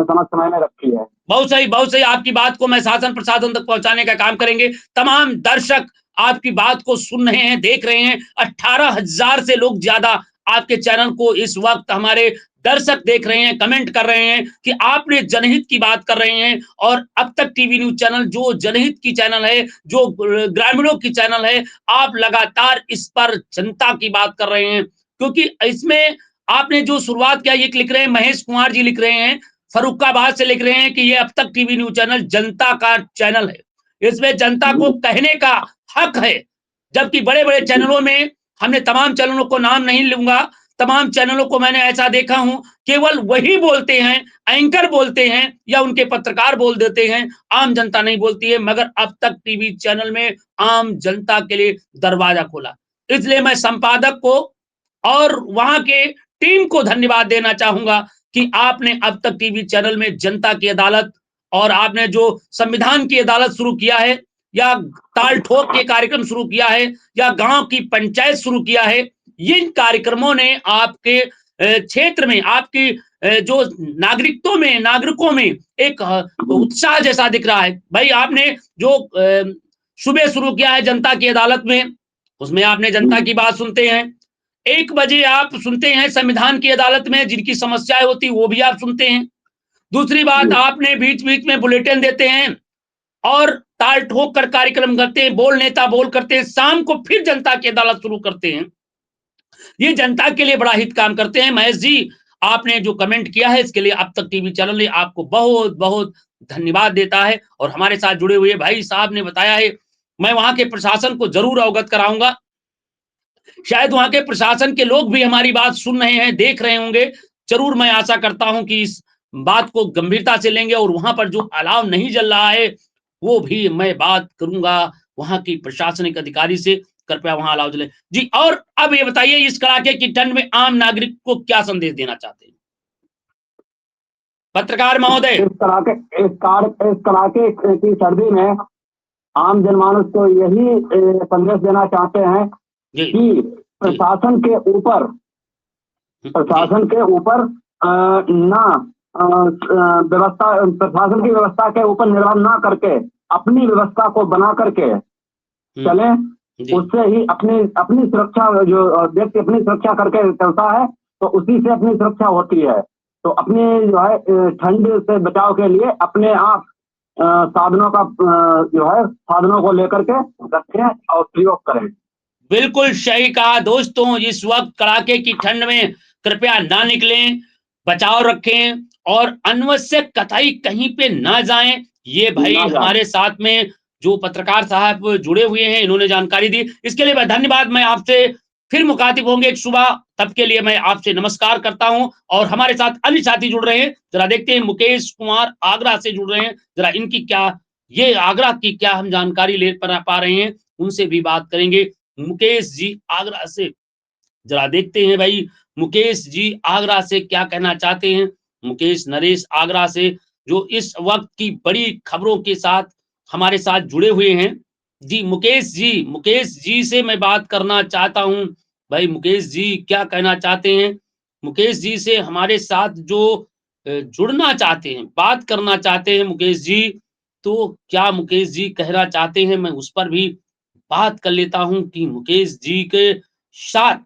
समझ समय में रखी है। बहुत सही, बहुत सही। आपकी बात को मैं शासन प्रशासन तक पहुंचाने का काम करेंगे। तमाम दर्शक आपकी बात को सुन रहे हैं, देख रहे हैं। 18,000 से लोग ज्यादा आपके चैनल को इस वक्त हमारे दर्शक देख रहे हैं, कमेंट कर रहे हैं कि आपने जनहित की बात कर रहे हैं। और अब तक टीवी न्यूज चैनल जो जनहित की चैनल है, जो ग्रामीणों की चैनल है, आप लगातार इस पर जनता की बात कर रहे हैं। क्योंकि इसमें आपने जो शुरुआत किया, ये लिख रहे हैं महेश कुमार जी, लिख रहे हैं फर्रुखाबाद से, लिख रहे हैं कि ये अब तक टीवी न्यूज चैनल जनता का चैनल है, इसमें जनता को जी कहने का हक है। जबकि बड़े बड़े जी चैनलों में, हमने तमाम चैनलों को नाम नहीं लूंगा, तमाम चैनलों को मैंने ऐसा देखा हूं, केवल वही बोलते हैं, एंकर बोलते हैं या उनके पत्रकार बोल देते हैं, आम जनता नहीं बोलती है। मगर अब तक टीवी चैनल में आम जनता के लिए दरवाजा खोला। इसलिए मैं संपादक को और वहां के टीम को धन्यवाद देना चाहूंगा कि आपने अब तक टीवी चैनल में जनता की अदालत, और आपने जो संविधान की अदालत शुरू किया है, या ताल ठोक के कार्यक्रम शुरू किया है, या गांव की पंचायत शुरू किया है, इन कार्यक्रमों ने आपके क्षेत्र में, आपकी जो नागरिकों में एक उत्साह जैसा दिख रहा है। भाई आपने जो सुबह शुरू किया है जनता की अदालत में, उसमें आपने जनता की बात सुनते हैं। 1 बजे आप सुनते हैं संविधान की अदालत में, जिनकी समस्याएं होती वो भी आप सुनते हैं। दूसरी बात, जी आपने बीच बीच में बुलेटिन देते हैं और ताल ठोक कर कार्यक्रम करते हैं, बोल नेता बोल करते हैं, शाम को फिर जनता की अदालत शुरू करते हैं। ये जनता के लिए बड़ा हित काम करते हैं। महेश जी, आपने जो कमेंट किया है इसके लिए अब तक टीवी चैनल ने आपको बहुत बहुत धन्यवाद देता है। और हमारे साथ जुड़े हुए भाई साहब ने बताया है, मैं वहां के प्रशासन को जरूर अवगत कराऊंगा। शायद वहां के प्रशासन के लोग भी हमारी बात सुन रहे हैं, देख रहे होंगे। जरूर मैं आशा करता हूं कि इस बात को गंभीरता से लेंगे, और वहां पर जो अलाव नहीं जल रहा है वो भी मैं बात करूंगा वहां की प्रशासनिक अधिकारी से, कृपया वहां अलाव जले। जी, और अब ये बताइए, इस कड़ाके की ठंड में आम नागरिक को क्या संदेश देना चाहते हैं। पत्रकार महोदय, इस कड़ाके की सर्दी में आम जनमानस को यही संदेश देना चाहते हैं कि प्रशासन के ऊपर व्यवस्था, प्रशासन की व्यवस्था के ऊपर निर्भर ना करके अपनी व्यवस्था को बना करके चलें। उससे ही अपनी सुरक्षा, जो व्यक्ति अपनी सुरक्षा करके चलता है तो उसी से अपनी सुरक्षा होती है। तो अपने जो है ठंड से बचाव के लिए अपने आप साधनों को लेकर के रखें और प्रयोग करें। बिल्कुल सही कहा दोस्तों। इस वक्त कड़ाके की ठंड में कृपया ना निकलें, बचाव रखें और अनवश्यक कतई कहीं पे ना जाएं। ये भाई हमारे साथ में जो पत्रकार साहब जुड़े हुए हैं, इन्होंने जानकारी दी, इसके लिए धन्यवाद। मैं आपसे फिर मुखातिब होंगे एक सुबह, तब के लिए मैं आपसे नमस्कार करता हूं। और हमारे साथ अन्य साथी जुड़ रहे हैं, जरा देखते हैं। मुकेश कुमार आगरा से जुड़ रहे हैं, जरा इनकी क्या, ये आगरा की क्या हम जानकारी ले पा रहे हैं, उनसे भी बात करेंगे। मुकेश जी आगरा से, जरा देखते हैं भाई मुकेश जी आगरा से क्या कहना चाहते हैं। मुकेश नरेश आगरा से, जो इस वक्त की बड़ी खबरों के साथ हमारे साथ जुड़े हुए हैं। जी मुकेश जी से मैं बात करना चाहता हूं। भाई मुकेश जी क्या कहना चाहते हैं? मुकेश जी से हमारे साथ जो जुड़ना चाहते हैं, बात करना चाहते हैं मुकेश जी, तो क्या मुकेश जी कहना चाहते हैं, मैं उस पर भी बात कर लेता हूं कि मुकेश जी के साथ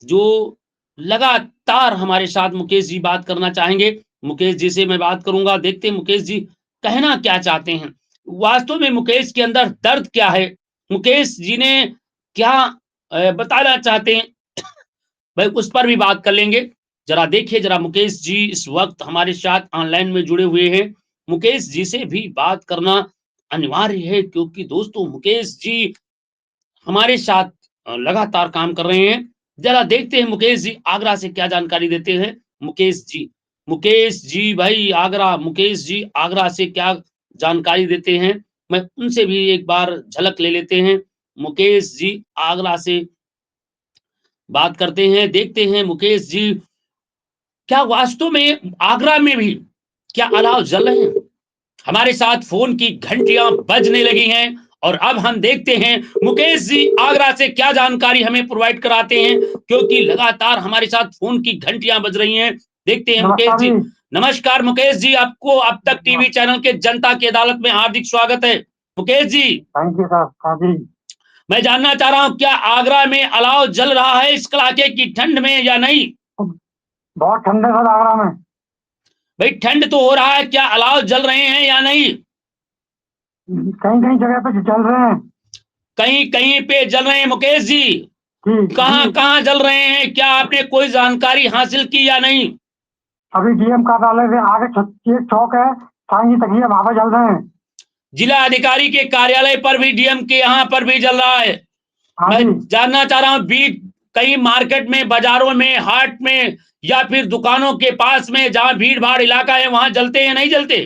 जो लगातार हमारे साथ मुकेश जी बात करना चाहेंगे। मुकेश जी से मैं बात करूंगा, देखते हैं मुकेश जी कहना क्या चाहते हैं, वास्तव में मुकेश के अंदर दर्द क्या है, मुकेश जी ने क्या बताना चाहते हैं, भाई उस पर भी बात कर लेंगे। जरा देखिए, जरा मुकेश जी इस वक्त हमारे साथ ऑनलाइन में जुड़े हुए हैं। मुकेश जी से भी बात करना अनिवार्य है, क्योंकि दोस्तों मुकेश जी हमारे साथ लगातार काम कर रहे हैं। जरा देखते हैं मुकेश जी आगरा से क्या जानकारी देते हैं। मुकेश जी भाई आगरा, मुकेश जी आगरा से क्या जानकारी देते हैं, मैं उनसे भी एक बार झलक ले लेते हैं। मुकेश जी आगरा से बात करते हैं, देखते हैं मुकेश जी क्या वास्तव में आगरा में भी क्या अलाव जल रहे हैं। हमारे साथ फोन की घंटियां बजने लगी हैं और अब हम देखते हैं मुकेश जी आगरा से क्या जानकारी हमें प्रोवाइड कराते हैं, क्योंकि लगातार हमारे साथ फोन की घंटियां बज रही हैं। देखते हैं मुकेश जी। नमस्कार मुकेश जी, आपको अब तक टीवी चैनल के जनता की अदालत में हार्दिक स्वागत है। Mukesh ji, thank you sir. मैं जानना चाह रहा हूं, क्या आगरा में अलाव जल रहा है इस कड़ाके की ठंड में या नहीं? बहुत ठंड है सर आगरा में। भाई ठंड तो हो रहा है, क्या अलाव जल रहे हैं या नहीं? कहीं कहीं जगह पे जल रहे हैं। कहीं कहीं पे जल रहे हैं मुकेश जी, कहां कहां जल रहे हैं, क्या आपने कोई जानकारी हासिल की या नहीं? अभी डीएम कार्यालय से आगे एक चौक है, सांगी तकिया, वहां पर जल रहे हैं। जिला अधिकारी के कार्यालय पर भी, डीएम के यहाँ पर भी जल रहा है। मैं जानना चाह रहा हूँ, बीच कहीं मार्केट में, बाजारों में, हाट में या फिर दुकानों के पास में जहाँ भीड़ भाड़ इलाका है, वहां जलते हैं नहीं जलते?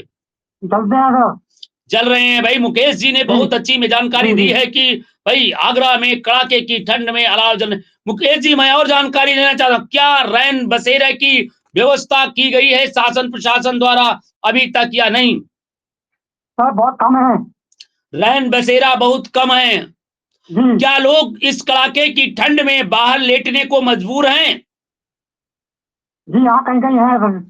जलते हैं सर। जल रहे हैं। भाई मुकेश जी ने बहुत अच्छी में जानकारी दी है कि भाई आगरा में कड़ाके की ठंड में अलाव जल रहे। मुकेश जी, मैं और जानकारी लेना चाहता हूँ, क्या रैन बसेरा की व्यवस्था की गई है शासन प्रशासन द्वारा अभी तक या नहीं? सर बहुत कम है, रैन बसेरा बहुत कम है। क्या लोग इस कड़ाके की ठंड में बाहर लेटने को मजबूर हैं? जी हाँ, कहीं कहीं है सर।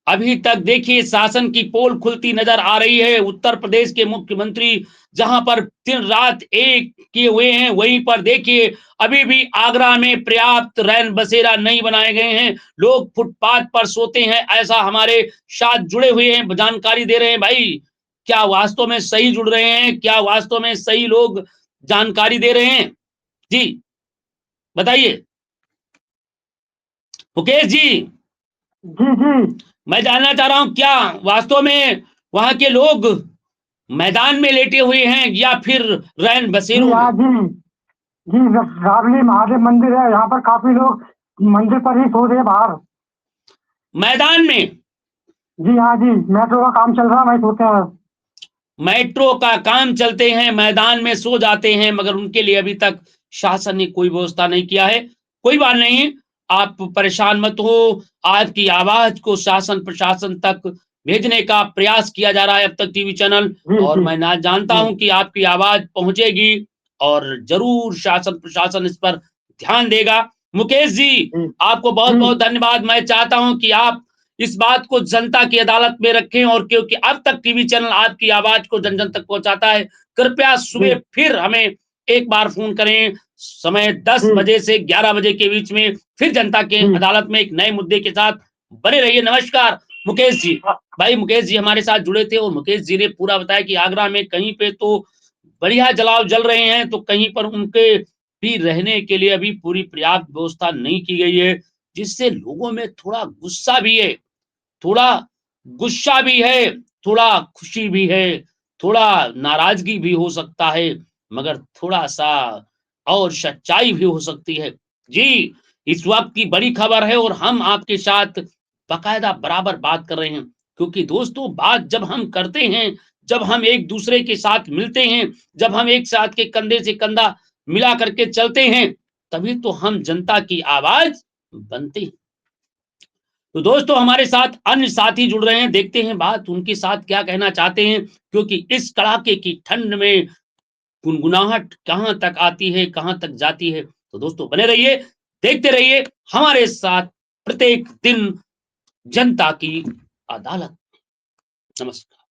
अभी तक देखिए शासन की पोल खुलती नजर आ रही है। उत्तर प्रदेश के मुख्यमंत्री जहां पर दिन रात एक किए हुए हैं, वहीं पर देखिए अभी भी आगरा में पर्याप्त रैन बसेरा नहीं बनाए गए हैं। लोग फुटपाथ पर सोते हैं, ऐसा हमारे साथ जुड़े हुए हैं जानकारी दे रहे हैं। भाई क्या वास्तव में सही जुड़ रहे हैं, क्या वास्तव में सही लोग जानकारी दे रहे हैं? जी बताइए मुकेश जी। जी मैं जानना चाह रहा हूं, क्या वास्तव में वहां के लोग मैदान में लेटे हुए हैं या फिर रैन बसेरों में? जी रावली महादेव मंदिर है, यहाँ पर काफी लोग मंदिर पर ही सो रहे हैं बाहर मैदान में। जी हाँ जी, मेट्रो का काम चल रहा है, वही सोते हैं। मेट्रो का काम चलते हैं, मैदान में सो जाते हैं, मगर उनके लिए अभी तक शासन ने कोई व्यवस्था नहीं किया है। कोई बात नहीं, आप परेशान मत हो, आपकी आवाज को शासन प्रशासन तक भेजने का प्रयास किया जा रहा है अब तक टीवी चैनल, और मैं ना जानता हूं कि आपकी आवाज पहुंचेगी और जरूर शासन प्रशासन इस पर ध्यान देगा। मुकेश जी, आपको बहुत बहुत धन्यवाद। मैं चाहता हूं कि आप इस बात को जनता की अदालत में रखें, और क्योंकि अब तक टीवी चैनल आपकी आवाज को जन जन तक पहुंचाता है, कृपया सुबह फिर हमें एक बार फोन करें, समय 10 बजे से 11 बजे के बीच में, फिर जनता के अदालत में एक नए मुद्दे के साथ बने रहिए। नमस्कार मुकेश जी। भाई मुकेश जी हमारे साथ जुड़े थे, और मुकेश जी ने पूरा बताया कि आगरा में कहीं पे तो बढ़िया जलाव जल रहे हैं, तो कहीं पर उनके भी रहने के लिए अभी पूरी पर्याप्त व्यवस्था नहीं की गई है, जिससे लोगों में थोड़ा गुस्सा भी है, थोड़ा गुस्सा भी है, थोड़ा खुशी भी है, थोड़ा नाराजगी भी हो सकता है, मगर थोड़ा-सा और सच्चाई भी हो सकती है। जी, इस वक़्त की बड़ी खबर है, और हम आपके साथ बाकायदा बराबर बात कर रहे हैं, क्योंकि दोस्तों बात जब हम करते हैं, जब हम एक-दूसरे के साथ मिलते हैं, जब हम एक साथ के कंधे से कंधा मिला करके चलते हैं, तभी तो हम जनता की आवाज़ बनते हैं। तो दोस्तों हमारे साथ अन्य साथी जुड़ रहे हैं, देखते हैं बात उनके साथ क्या कहना चाहते हैं, क्योंकि इस कड़ाके की ठंड में गुनगुनाहट कहाँ तक आती है, कहाँ तक जाती है। तो दोस्तों बने रहिए, देखते रहिए हमारे साथ प्रत्येक दिन जनता की अदालत। नमस्कार।